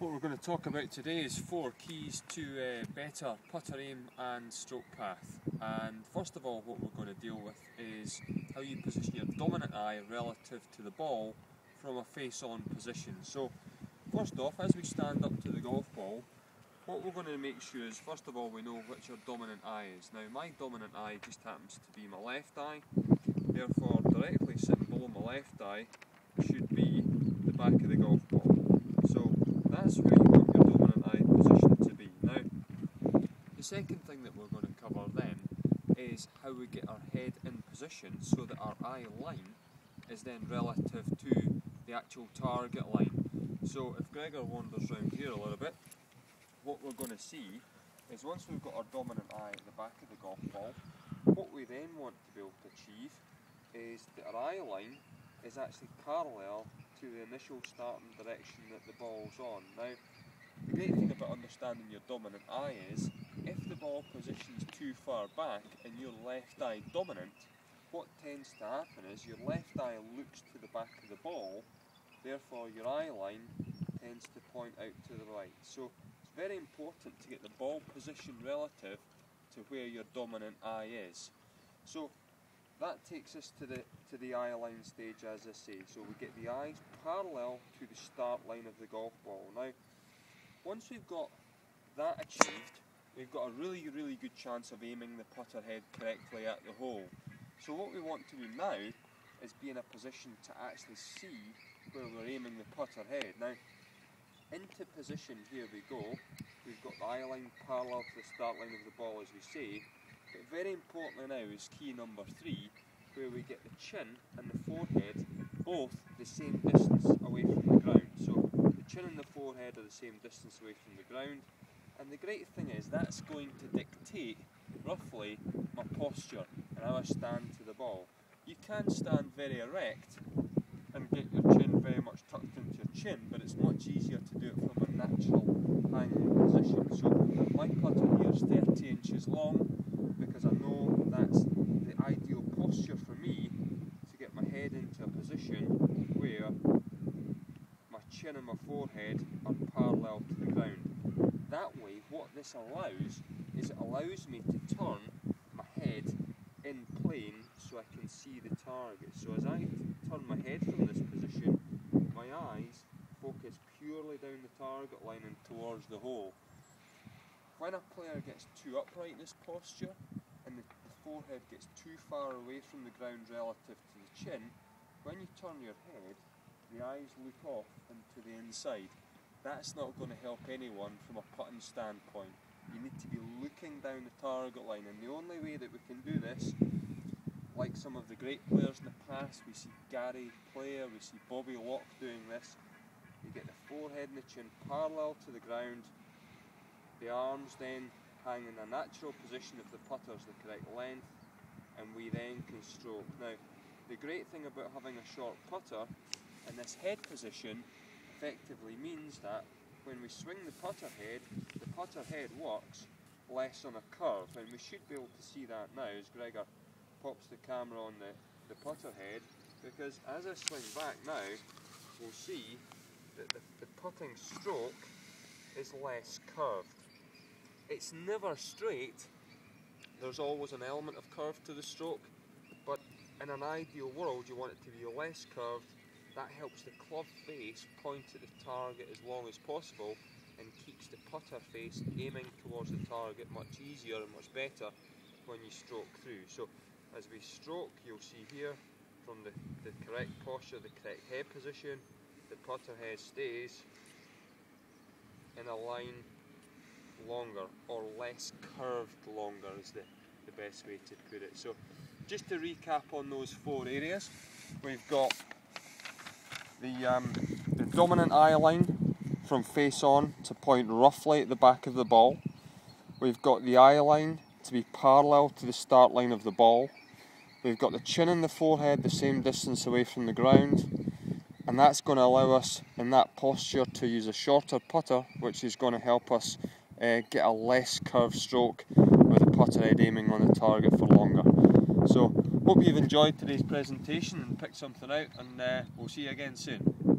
What we're going to talk about today is 4 keys to better putter aim and stroke path. And first of all, what we're going to deal with is how you position your dominant eye relative to the ball from a face-on position. So first off, as we stand up to the golf ball, what we're going to make sure is, first of all, we know which our dominant eye is. Now, my dominant eye just happens to be my left eye, therefore directly sitting below my left eye should be the back of the golf ball. So that's where you want your dominant eye position to be. Now, the second thing that we're going to cover then is how we get our head in position so that our eye line is then relative to the actual target line. So if Gregor wanders round here a little bit, what we're going to see is once we've got our dominant eye at the back of the golf ball, what we then want to be able to achieve is that our eye line is actually parallel to the initial starting direction that the ball's on. Now, the great thing about understanding your dominant eye is, if the ball positions too far back and your left eye dominant, what tends to happen is your left eye looks to the back of the ball, therefore your eye line tends to point out to the right. So it's very important to get the ball position relative to where your dominant eye is. So that takes us to the eye line stage, as I say. So we get the eyes parallel to the start line of the golf ball. Now, once we've got that achieved, we've got a really good chance of aiming the putter head correctly at the hole. So what we want to do now is be in a position to actually see where we're aiming the putter head. Now, into position, here we go. We've got the eye line parallel to the start line of the ball, as we say. But very importantly now is key number 3, where we get the chin and the forehead both the same distance away from the ground. So the chin and the forehead are the same distance away from the ground. And the great thing is that's going to dictate roughly my posture and how I stand to the ball. You can stand very erect and get your chin very much tucked into your chin, but it's much easier to do it from a natural hanging position. So my putter here is 30 inches long, because I know that's the ideal posture for me to get my head into a position where my chin and my forehead are parallel to the ground. That way, what this allows is it allows me to turn my head in plane so I can see the target. So as I turn my head from this position, my eyes focus purely down the target line and towards the hole. When a player gets too upright in this posture and the forehead gets too far away from the ground relative to the chin, when you turn your head, the eyes look off into the inside. That's not going to help anyone from a putting standpoint. You need to be looking down the target line, and the only way that we can do this, like some of the great players in the past, we see Gary Player, we see Bobby Locke doing this, you get the forehead and the chin parallel to the ground, the arms then hang in a natural position if the putter's the correct length, and we then can stroke. Now, the great thing about having a short putter in this head position effectively means that when we swing the putter head works less on a curve, and we should be able to see that now as Gregor pops the camera on the putter head, because as I swing back now, we'll see that the putting stroke is less curved. It's never straight, there's always an element of curve to the stroke, but in an ideal world you want it to be less curved. That helps the club face point at the target as long as possible and keeps the putter face aiming towards the target much easier and much better when you stroke through. So as we stroke, you'll see here from the correct posture, the correct head position, the putter head stays in a line longer, or less curved longer is the best way to put it. So just to recap on those 4 areas, we've got the dominant eye line from face on to point roughly at the back of the ball. We've got the eye line to be parallel to the start line of the ball. We've got the chin and the forehead the same distance away from the ground, and that's going to allow us in that posture to use a shorter putter, which is going to help us get a less curved stroke with the putter head aiming on the target for longer. So hope you've enjoyed today's presentation and picked something out, and we'll see you again soon.